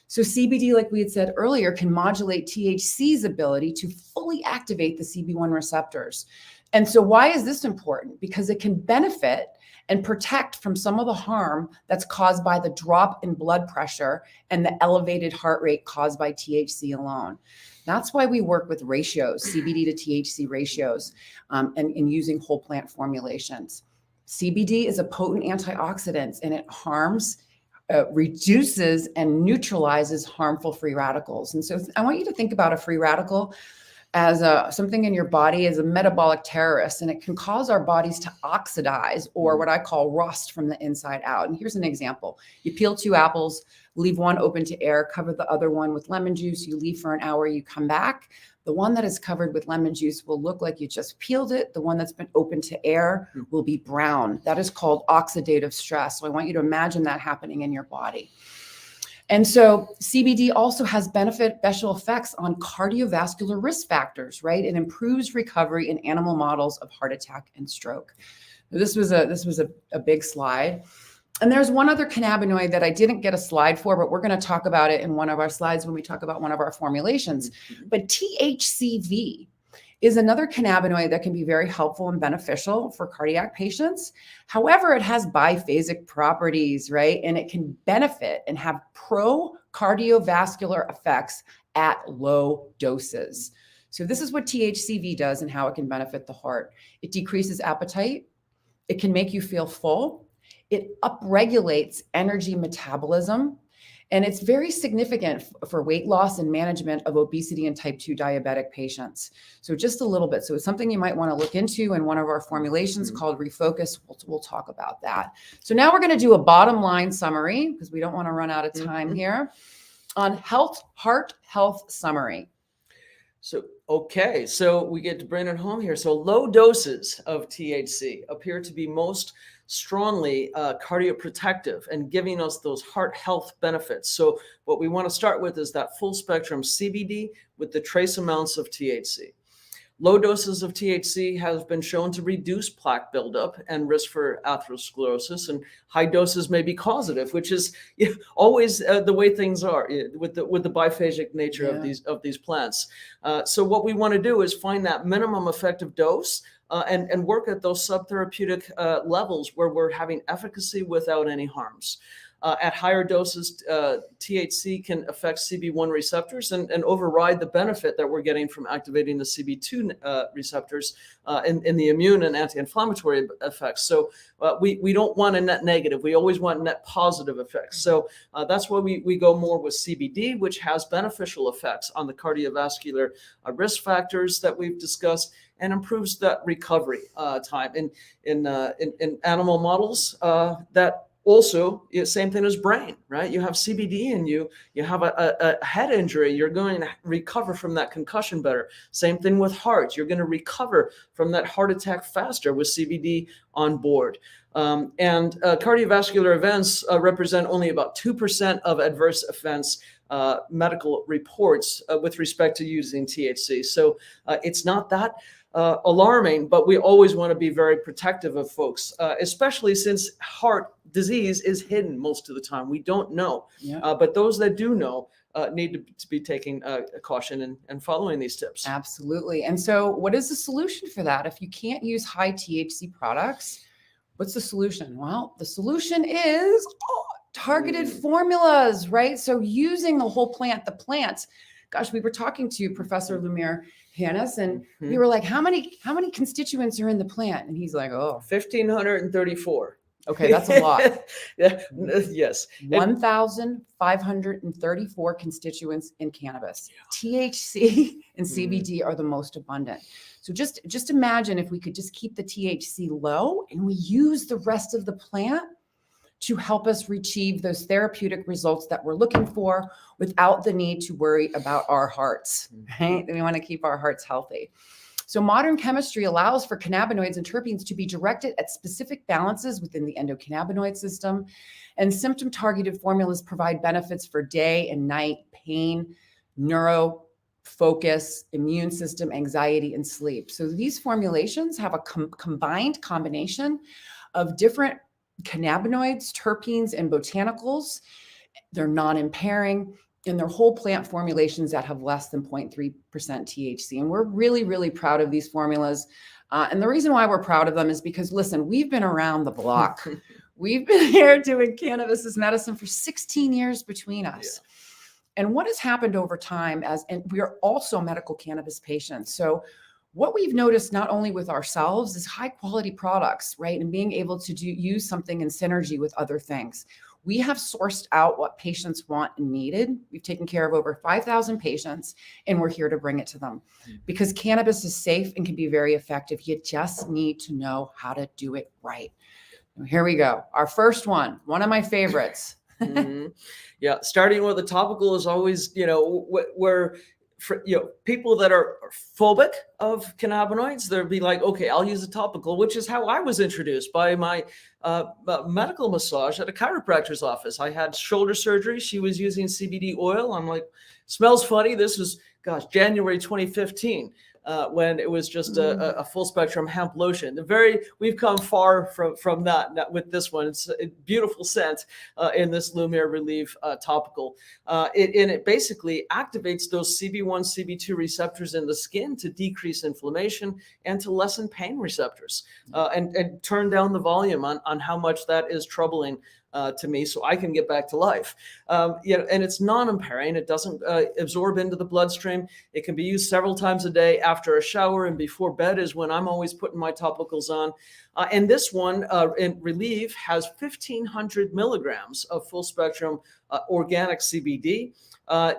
So CBD, like we had said earlier, can modulate THC's ability to fully activate the CB1 receptors. And so why is this important? Because it can benefit and protect from some of the harm that's caused by the drop in blood pressure and the elevated heart rate caused by THC alone. That's why we work with ratios, CBD to THC ratios, and using whole plant formulations. CBD is a potent antioxidant, and it reduces and neutralizes harmful free radicals. And so I want you to think about a free radical as something in your body as a metabolic terrorist, and it can cause our bodies to oxidize, or what I call rust, from the inside out. And here's an example. You peel 2 apples, leave one open to air, cover the other one with lemon juice, you leave for an hour, you come back. The one that is covered with lemon juice will look like you just peeled it. The one that's been open to air will be brown. That is called oxidative stress. So I want you to imagine that happening in your body. And so CBD also has beneficial effects on cardiovascular risk factors, right? It improves recovery in animal models of heart attack and stroke. This was a big slide. And there's one other cannabinoid that I didn't get a slide for, but we're going to talk about it in one of our slides when we talk about one of our formulations. But THCV is another cannabinoid that can be very helpful and beneficial for cardiac patients. However, it has biphasic properties, right? And it can benefit and have pro-cardiovascular effects at low doses. So this is what THCV does and how it can benefit the heart. It decreases appetite. It can make you feel full. It upregulates energy metabolism. And it's very significant for weight loss and management of obesity and type 2 diabetic patients. So just a little bit. So it's something you might want to look into in one of our formulations called Refocus. We'll talk about that. So now we're going to do a bottom line summary, because we don't want to run out of time here, on heart health summary. So, okay, so we get to bring it home here. So low doses of THC appear to be most strongly cardioprotective and giving us those heart health benefits. So what we want to start with is that full spectrum CBD with the trace amounts of THC. Low doses of THC have been shown to reduce plaque buildup and risk for atherosclerosis, and high doses may be causative, which is always the way things are with the biphasic nature of these plants. So what we want to do is find that minimum effective dose and work at those subtherapeutic levels where we're having efficacy without any harms. At higher doses, THC can affect CB1 receptors and override the benefit that we're getting from activating the CB2 receptors in the immune and anti-inflammatory effects. So we don't want a net negative. We always want net positive effects. So that's why we go more with CBD, which has beneficial effects on the cardiovascular risk factors that we've discussed, and improves that recovery time in animal models that also, same thing as brain, right? You have CBD in you have a head injury, you're going to recover from that concussion better. Same thing with heart. You're going to recover from that heart attack faster with CBD on board. And cardiovascular events represent only about 2% of adverse events medical reports with respect to using THC. So it's not that alarming, but we always want to be very protective of folks, especially since heart disease is hidden most of the time. We don't know, but those that do know need to be taking caution and following these tips. Absolutely. And so what is the solution for that? If you can't use high THC products, what's the solution? Well, the solution is targeted formulas, right? So using the whole plant, the plants. Gosh, we were talking to Professor Lumir Hannes, and we were like, how many constituents are in the plant? And he's like, 1,534. Okay, that's a lot. Yes. 1,534 constituents in cannabis. THC and CBD are the most abundant. So just imagine if we could just keep the THC low and we use the rest of the plant to help us achieve those therapeutic results that we're looking for without the need to worry about our hearts, right? We want to keep our hearts healthy. So modern chemistry allows for cannabinoids and terpenes to be directed at specific balances within the endocannabinoid system, and symptom-targeted formulas provide benefits for day and night pain, neuro, focus, immune system, anxiety, and sleep. So these formulations have a combined combination of different cannabinoids, terpenes, and botanicals. They're non-impairing. and they're whole plant formulations that have less than 0.3% THC. And we're really, really proud of these formulas. And the reason why we're proud of them is because, listen, we've been around the block. We've been here doing cannabis as medicine for 16 years between us. Yeah. And what has happened over time and we are also medical cannabis patients. So what we've noticed not only with ourselves is high quality products, right? And being able to use something in synergy with other things. We have sourced out what patients want and needed. We've taken care of over 5,000 patients, and we're here to bring it to them because cannabis is safe and can be very effective. You just need to know how to do it right. Here we go. Our first one of my favorites. Mm-hmm. Yeah. Starting with a topical is always, where for, people that are phobic of cannabinoids, they'll be like, okay, I'll use a topical, which is how I was introduced by my medical massage at a chiropractor's office. I had shoulder surgery. She was using CBD oil. I'm like, smells funny. This was, January 2015. When it was just a full spectrum hemp lotion. We've come far from that with this one. It's a beautiful scent in this Lumiere Relieve topical. It basically activates those CB1, CB2 receptors in the skin to decrease inflammation and to lessen pain receptors and turn down the volume on how much that is troubling to me, so I can get back to life. And it's non-impairing. It doesn't absorb into the bloodstream. It can be used several times a day after a shower and before bed is when I'm always putting my topicals on. And this one in Relieve has 1,500 milligrams of full spectrum organic CBD,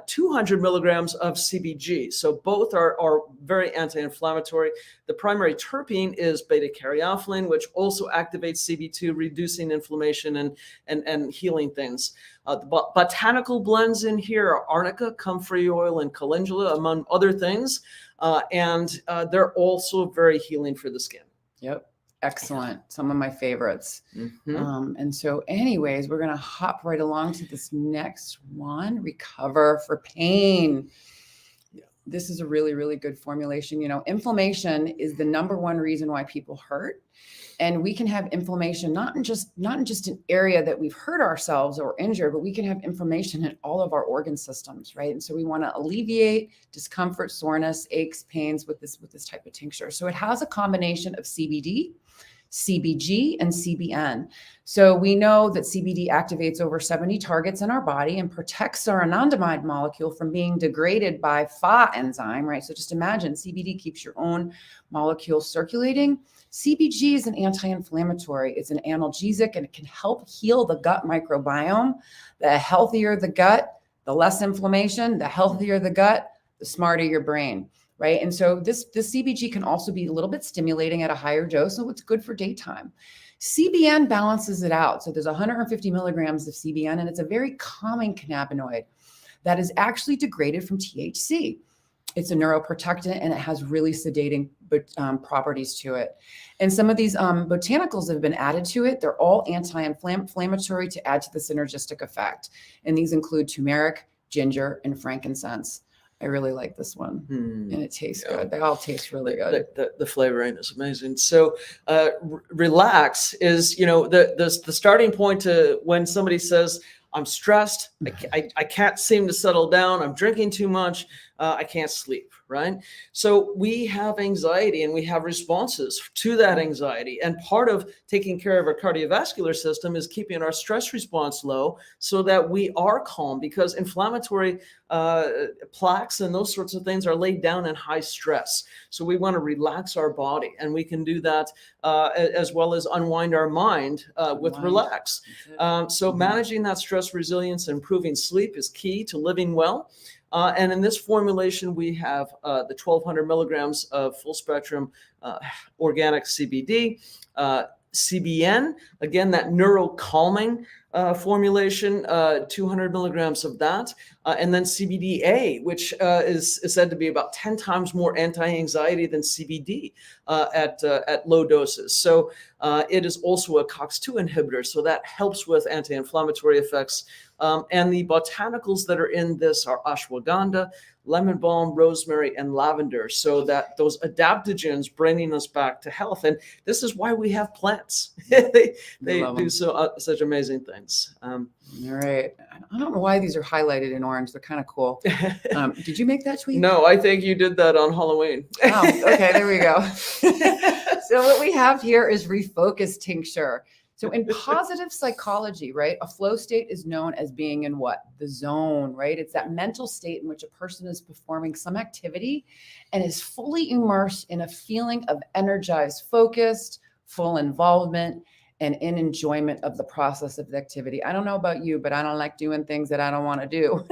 200 milligrams of CBG. So both are very anti-inflammatory. The primary terpene is beta-caryophyllene, which also activates CB2, reducing inflammation and healing things. The botanical blends in here are arnica, comfrey oil, and calendula, among other things. And they're also very healing for the skin. Yep. Excellent. Some of my favorites. Mm-hmm. And so anyways, we're going to hop right along to this next one, Recover for Pain. This is a really, really good formulation. Inflammation is the number one reason why people hurt. And we can have inflammation, not in just an area that we've hurt ourselves or injured, but we can have inflammation in all of our organ systems, right? And so we want to alleviate discomfort, soreness, aches, pains with this type of tincture. So it has a combination of CBD, CBG, and CBN. So we know that CBD activates over 70 targets in our body and protects our anandamide molecule from being degraded by Fa enzyme, right? So just imagine CBD keeps your own molecule circulating. CBG is an anti-inflammatory. It's an analgesic, and it can help heal the gut microbiome. The healthier the gut, the less inflammation. The healthier the gut, the smarter your brain. Right. And so this CBG can also be a little bit stimulating at a higher dose. So it's good for daytime. CBN balances it out. So there's 150 milligrams of CBN, and it's a very calming cannabinoid that is actually degraded from THC. It's a neuroprotectant, and it has really sedating properties to it. And some of these botanicals that have been added to it, they're all anti-inflammatory to add to the synergistic effect. And these include turmeric, ginger, and frankincense. I really like this one, and it tastes good. They all taste really good. The flavoring is amazing. So relax is, the starting point to when somebody says, I'm stressed, I can't seem to settle down, I'm drinking too much, I can't sleep, right? So we have anxiety and we have responses to that anxiety. And part of taking care of our cardiovascular system is keeping our stress response low so that we are calm, because inflammatory plaques and those sorts of things are laid down in high stress. So we want to relax our body, and we can do that as well as unwind our mind with relax. So managing that stress resilience and improving sleep is key to living well. And in this formulation, we have the 1,200 milligrams of full spectrum organic CBD, CBN, again, that neurocalming formulation, 200 milligrams of that, and then CBDA, which is said to be about 10 times more anti-anxiety than CBD at low doses. So it is also a COX-2 inhibitor, so that helps with anti-inflammatory effects. And the botanicals that are in this are ashwagandha, lemon balm, rosemary, and lavender, so that those adaptogens bringing us back to health. And this is why we have plants. they do such amazing things. All right. I don't know why these are highlighted in orange. They're kind of cool. Did you make that tweet? No, I think you did that on Halloween. Oh, okay. There we go. So what we have here is refocus tincture. So in positive psychology, right, a flow state is known as being in what? The zone, right? It's that mental state in which a person is performing some activity and is fully immersed in a feeling of energized, focused, full involvement, and in enjoyment of the process of the activity. I don't know about you, but I don't like doing things that I don't want to do.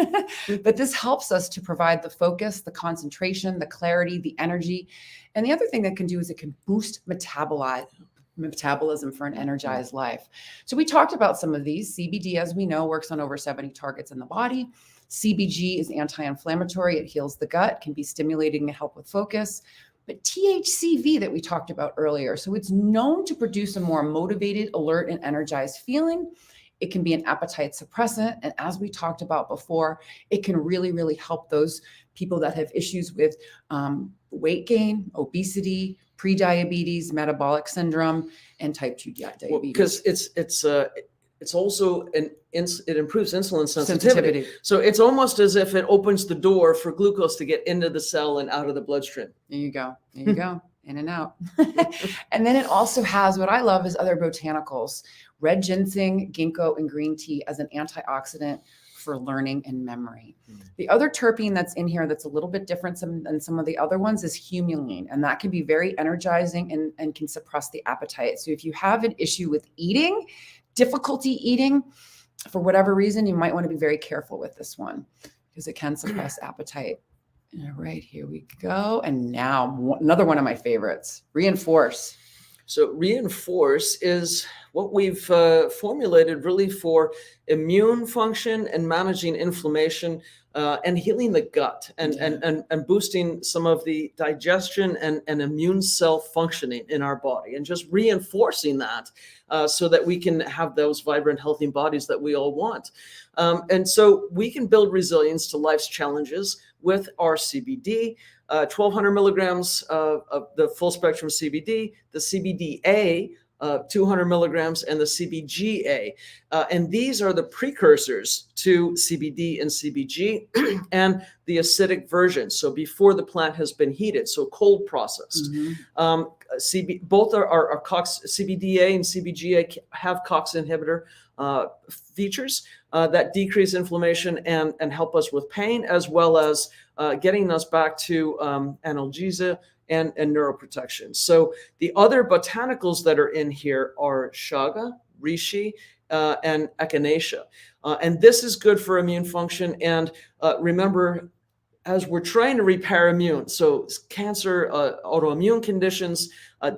But this helps us to provide the focus, the concentration, the clarity, the energy. And the other thing that can do is it can boost metabolism for an energized life. So we talked about some of these. CBD, as we know, works on over 70 targets in the body. CBG is anti-inflammatory. It heals the gut, can be stimulating to help with focus. But THCV that we talked about earlier, so it's known to produce a more motivated, alert, and energized feeling. It can be an appetite suppressant. And as we talked about before, it can really, really help those people that have issues with weight gain, obesity, prediabetes, metabolic syndrome, and type 2 diabetes. Well, because it's also it improves insulin sensitivity. So it's almost as if it opens the door for glucose to get into the cell and out of the bloodstream. There you go. There you go. In and out. And then it also has what I love is other botanicals, red ginseng, ginkgo, and green tea as an antioxidant for learning and memory. The other terpene that's in here that's a little bit different than some of the other ones is humulene, and that can be very energizing and can suppress the appetite. So if you have an issue with eating, difficulty eating, for whatever reason, you might want to be very careful with this one because it can suppress appetite. All right, here we go. And now another one of my favorites, reinforce. So reinforce is what we've formulated really for immune function and managing inflammation and healing the gut and boosting some of the digestion and immune cell functioning in our body and just reinforcing that so that we can have those vibrant, healthy bodies that we all want. And so we can build resilience to life's challenges with our CBD. 1,200 milligrams of the full spectrum CBD, the CBDA, 200 milligrams, and the CBGA. And these are the precursors to CBD and CBG and the acidic version. So before the plant has been heated, so cold processed. Both are COX, CBDA and CBGA have COX inhibitor features that decrease inflammation and help us with pain, as well as getting us back to analgesia and neuroprotection. So the other botanicals that are in here are chaga, reishi, and echinacea. And this is good for immune function. And remember, as we're trying to repair immune, so cancer, autoimmune conditions,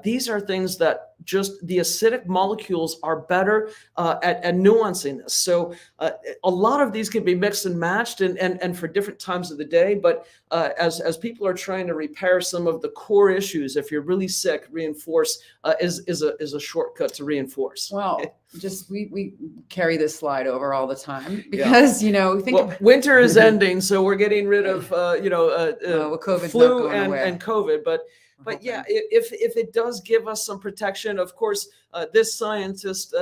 these are things that just the acidic molecules are better at nuancing this. So a lot of these can be mixed and matched and for different times of the day. But as people are trying to repair some of the core issues, if you're really sick, reinforce is a shortcut to reinforce. Well, just we carry this slide over all the time because winter is ending, so we're getting rid of COVID's flu and COVID, but yeah, if it does give us some protection, of course, this scientist,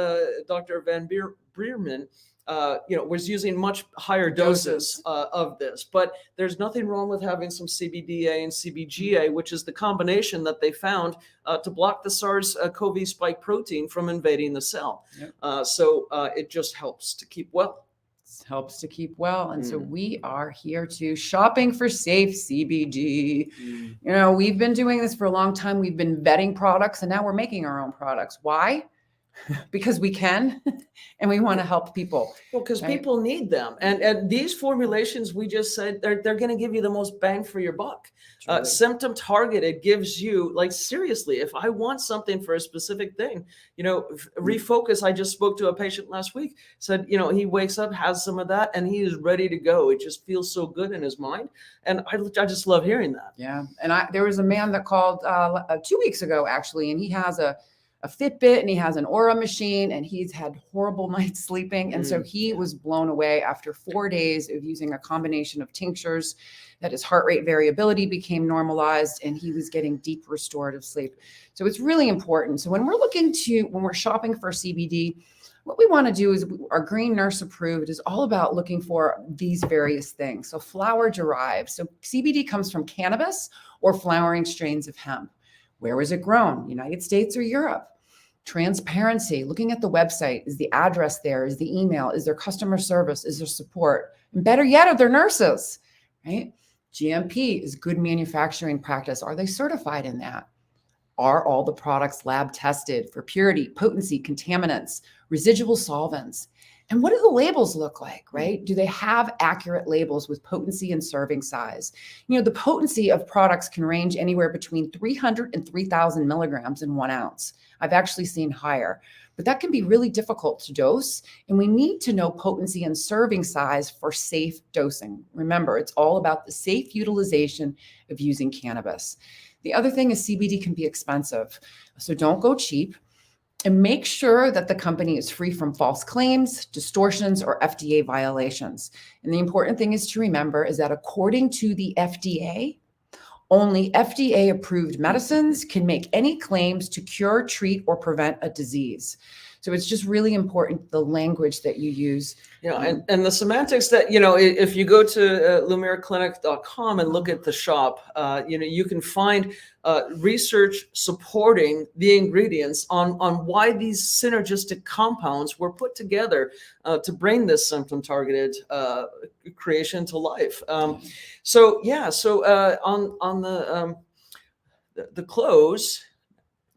Dr. Van Bierman, was using much higher doses of this, but there's nothing wrong with having some CBDA and CBGA, which is the combination that they found to block the SARS-CoV spike protein from invading the cell. So it just helps to keep well. Helps to keep well. And so we are here to shopping for safe CBD. We've been doing this for a long time. We've been vetting products and now we're making our own products. Why? Because we can and we want to help people. Well, because people need them. And these formulations, we just said, they're going to give you the most bang for your buck. Symptom targeted gives you, like, seriously, if I want something for a specific thing, refocus. I just spoke to a patient last week, said, he wakes up, has some of that, and he is ready to go. It just feels so good in his mind. And I just love hearing that. Yeah. And there was a man that called 2 weeks ago, actually, and he has a Fitbit and he has an Aura machine and he's had horrible nights sleeping. And so he was blown away after 4 days of using a combination of tinctures that his heart rate variability became normalized and he was getting deep restorative sleep. So it's really important. So when we're shopping for CBD, what we want to do is our Green Nurse Approved is all about looking for these various things. So flower derived. So CBD comes from cannabis or flowering strains of hemp. Where was it grown? United States or Europe? Transparency, looking at the website, is the address there? Is the email? Is there customer service? Is there support? And better yet, are there nurses, right? GMP is good manufacturing practice. Are they certified in that? Are all the products lab tested for purity, potency, contaminants, residual solvents? And what do the labels look like, right? Do they have accurate labels with potency and serving size? The potency of products can range anywhere between 300 and 3,000 milligrams in 1 ounce. I've actually seen higher, but that can be really difficult to dose. And we need to know potency and serving size for safe dosing. Remember, it's all about the safe utilization of using cannabis. The other thing is CBD can be expensive. So don't go cheap. And make sure that the company is free from false claims, distortions, or FDA violations. And the important thing is to remember is that according to the FDA, only FDA-approved medicines can make any claims to cure, treat, or prevent a disease. So it's just really important, the language that you use. And the semantics that, if you go to LumiraClinic.com and look at the shop, you can find research supporting the ingredients on why these synergistic compounds were put together to bring this symptom-targeted creation to life. So on the close.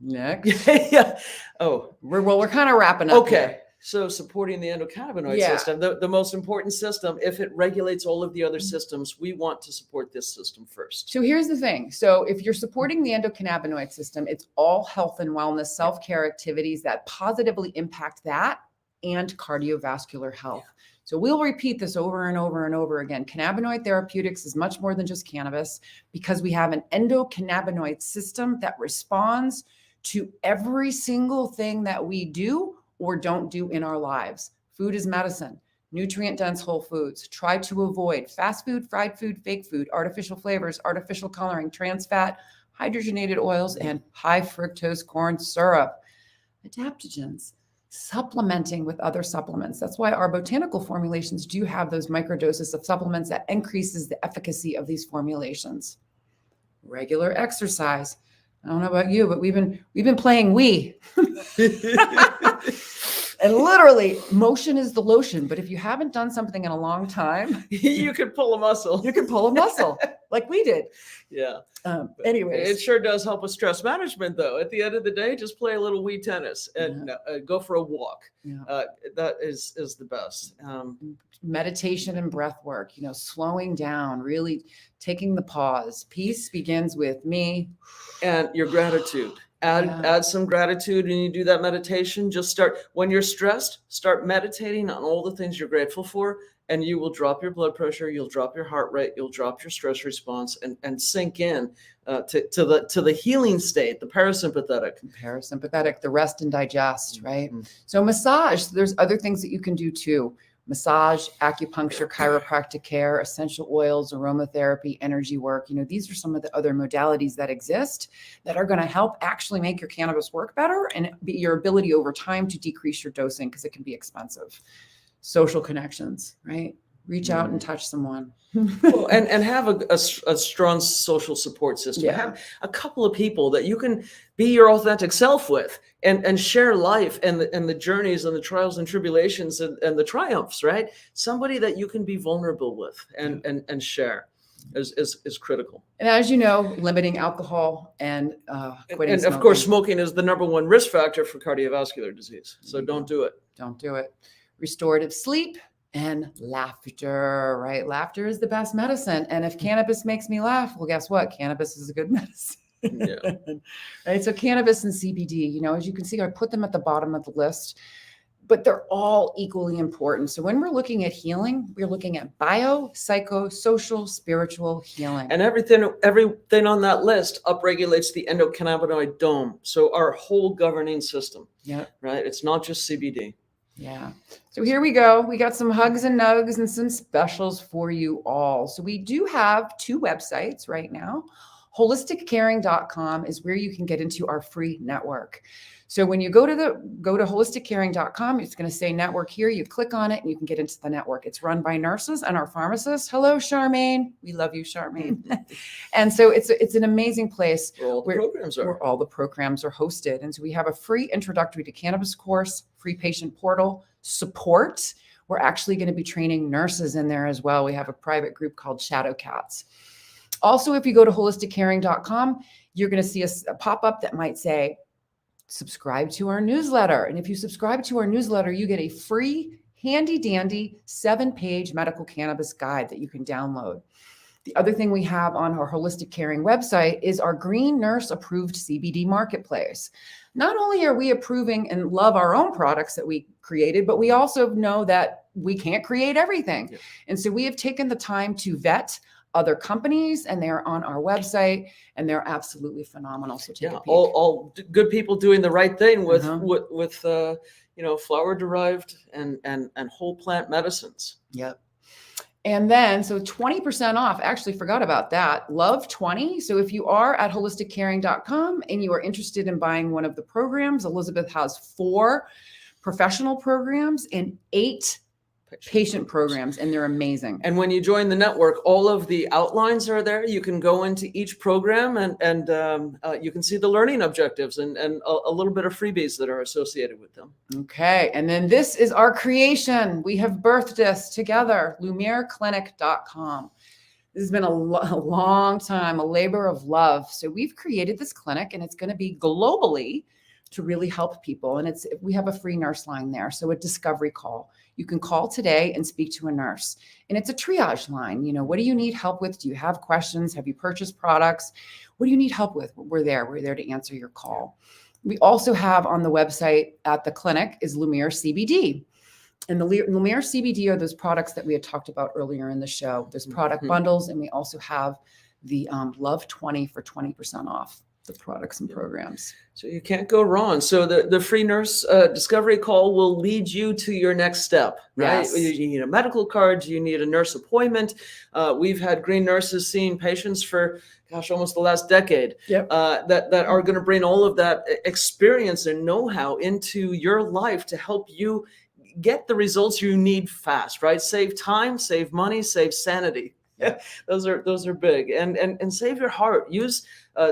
Next. Yeah. Oh, we're kind of wrapping up. Okay. Here. So supporting the endocannabinoid system, the most important system, if it regulates all of the other systems, we want to support this system first. So here's the thing. So if you're supporting the endocannabinoid system, it's all health and wellness, self-care activities that positively impact that and cardiovascular health. So we'll repeat this over and over and over again. Cannabinoid therapeutics is much more than just cannabis because we have an endocannabinoid system that responds to every single thing that we do or don't do in our lives. Food is medicine, nutrient-dense whole foods. Try to avoid fast food, fried food, fake food, artificial flavors, artificial coloring, trans fat, hydrogenated oils, and high fructose corn syrup. Adaptogens, supplementing with other supplements. That's why our botanical formulations do have those microdoses of supplements that increases the efficacy of these formulations. Regular exercise. I don't know about you, but we've been playing Wii. And literally, motion is the lotion. But if you haven't done something in a long time, you could pull a muscle. You can pull a muscle like we did. Yeah. Anyways, it sure does help with stress management, though. At the end of the day, just play a little Wii tennis and go for a walk. Yeah. That is the best. Meditation and breath work, slowing down, really taking the pause. Peace begins with me. And your gratitude. Add some gratitude and you do that meditation. Just when you're stressed, start meditating on all the things you're grateful for, and you will drop your blood pressure, you'll drop your heart rate, you'll drop your stress response and sink in to the healing state, the parasympathetic. The rest and digest, right? Mm-hmm. So massage, there's other things that you can do too. Massage, acupuncture, chiropractic care, essential oils, aromatherapy, energy work. These are some of the other modalities that exist that are going to help actually make your cannabis work better and your ability over time to decrease your dosing because it can be expensive. Social connections, right? Reach out and touch someone. Well, and have a strong social support system. Yeah. Have a couple of people that you can be your authentic self with and share life and the journeys and the trials and tribulations and the triumphs, right? Somebody that you can be vulnerable with and share is critical. And as you know, limiting alcohol and quitting and of course, smoking is the #1 risk factor for cardiovascular disease. So don't do it. Don't do it. Restorative sleep. And laughter, right? Laughter is the best medicine. And if cannabis makes me laugh, well, guess what? Cannabis is a good medicine. Yeah. Right. So cannabis and CBD, as you can see, I put them at the bottom of the list, but they're all equally important. So when we're looking at healing, we're looking at bio, psycho, social, spiritual healing. And everything on that list upregulates the endocannabinoid dome. So our whole governing system. Yeah. Right. It's not just CBD. Yeah. So here we go. We got some hugs and nugs and some specials for you all. So we do have 2 websites right now. holisticcaring.com is where you can get into our free network. So when you go to holisticcaring.com, it's going to say network here. You click on it and you can get into the network. It's run by nurses and our pharmacists. Hello, Charmaine. We love you, Charmaine. And so it's an amazing place where all the programs are hosted. And so we have a free introductory to cannabis course, free patient portal, support. We're actually going to be training nurses in there as well. We have a private group called Shadow Cats. Also, if you go to holisticcaring.com, you're going to see a pop-up that might say, subscribe to our newsletter. And if you subscribe to our newsletter, you get a free handy dandy 7-page medical cannabis guide that you can download. The other thing we have on our Holistic Caring website is our Green Nurse approved CBD marketplace. Not only are we approving and love our own products that we created, but we also know that we can't create everything. Yeah. And so we have taken the time to vet other companies, and they're on our website, and they're absolutely phenomenal. So take a peek. All good people doing the right thing with flower derived and whole plant medicines. Yep. And then, so 20% off, actually forgot about that. Love 20. So if you are at holisticcaring.com and you are interested in buying one of the programs, Elizabeth has 4 professional programs and 8 patient programs, and they're amazing. And when you join the network, all of the outlines are there. You can go into each program and you can see the learning objectives and a little bit of freebies that are associated with them. Okay. And then this is our creation. We have birthed this together, LumiereClinic.com. This has been a long time, a labor of love. So we've created this clinic, and it's going to be globally to really help people. And we have a free nurse line there. So a discovery call. You can call today and speak to a nurse. And it's a triage line. You know, what do you need help with? Do you have questions? Have you purchased products? What do you need help with? We're there to answer your call. We also have on the website at the clinic is Lumiere CBD. And the Lumiere CBD are those products that we had talked about earlier in the show. There's product bundles, and we also have the Love 20 for 20% off the products and programs. So you can't go wrong. So the free nurse discovery call will lead you to your next step, right? Yes. You need a medical card. You need a nurse appointment. We've had green nurses seeing patients for, almost the last decade. Yep. That are going to bring all of that experience and know-how into your life to help you get the results you need fast, right? Save time, save money, save sanity. Yeah, those are big, and save your heart. Use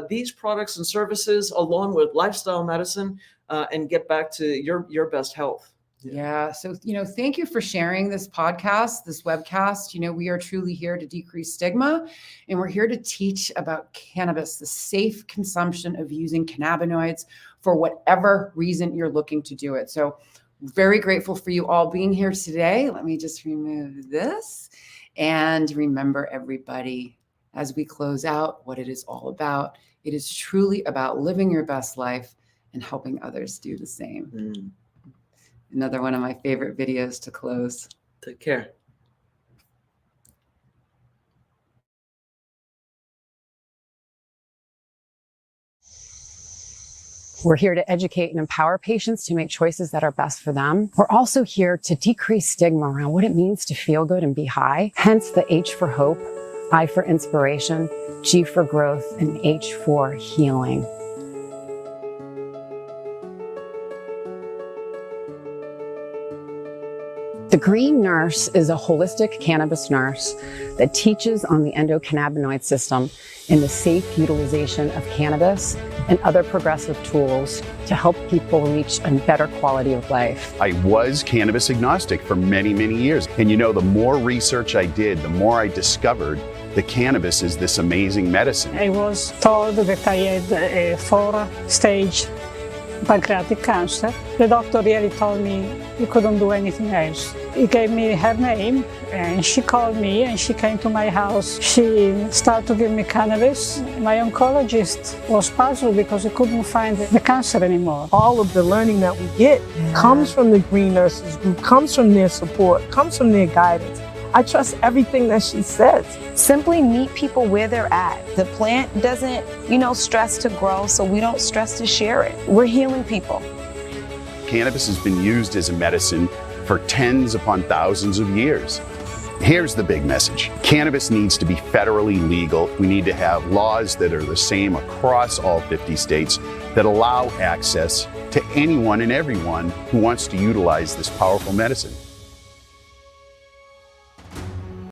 these products and services along with lifestyle medicine, and get back to your best health. Yeah. So, thank you for sharing this podcast, this webcast. We are truly here to decrease stigma, and we're here to teach about cannabis, the safe consumption of using cannabinoids for whatever reason you're looking to do it. So very grateful for you all being here today. Let me just remove this. And remember, everybody, as we close out, what it is all about. It is truly about living your best life and helping others do the same. Another one of my favorite videos to close. Take care. We're here to educate and empower patients to make choices that are best for them. We're also here to decrease stigma around what it means to feel good and be high. Hence the H for hope, I for inspiration, G for growth, and H for healing. The Green Nurse is a holistic cannabis nurse that teaches on the endocannabinoid system and the safe utilization of cannabis and other progressive tools to help people reach a better quality of life. I was cannabis agnostic for many, many years. And the more research I did, the more I discovered that cannabis is this amazing medicine. I was told that I had a 4-stage pancreatic cancer. The doctor really told me he couldn't do anything else. He gave me her name, and she called me and she came to my house. She started to give me cannabis. My oncologist was puzzled because he couldn't find the cancer anymore. All of the learning that we get comes from the Green Nurses Group, comes from their support, comes from their guidance. I trust everything that she says. Simply meet people where they're at. The plant doesn't, stress to grow, so we don't stress to share it. We're healing people. Cannabis has been used as a medicine for tens upon thousands of years. Here's the big message. Cannabis needs to be federally legal. We need to have laws that are the same across all 50 states that allow access to anyone and everyone who wants to utilize this powerful medicine.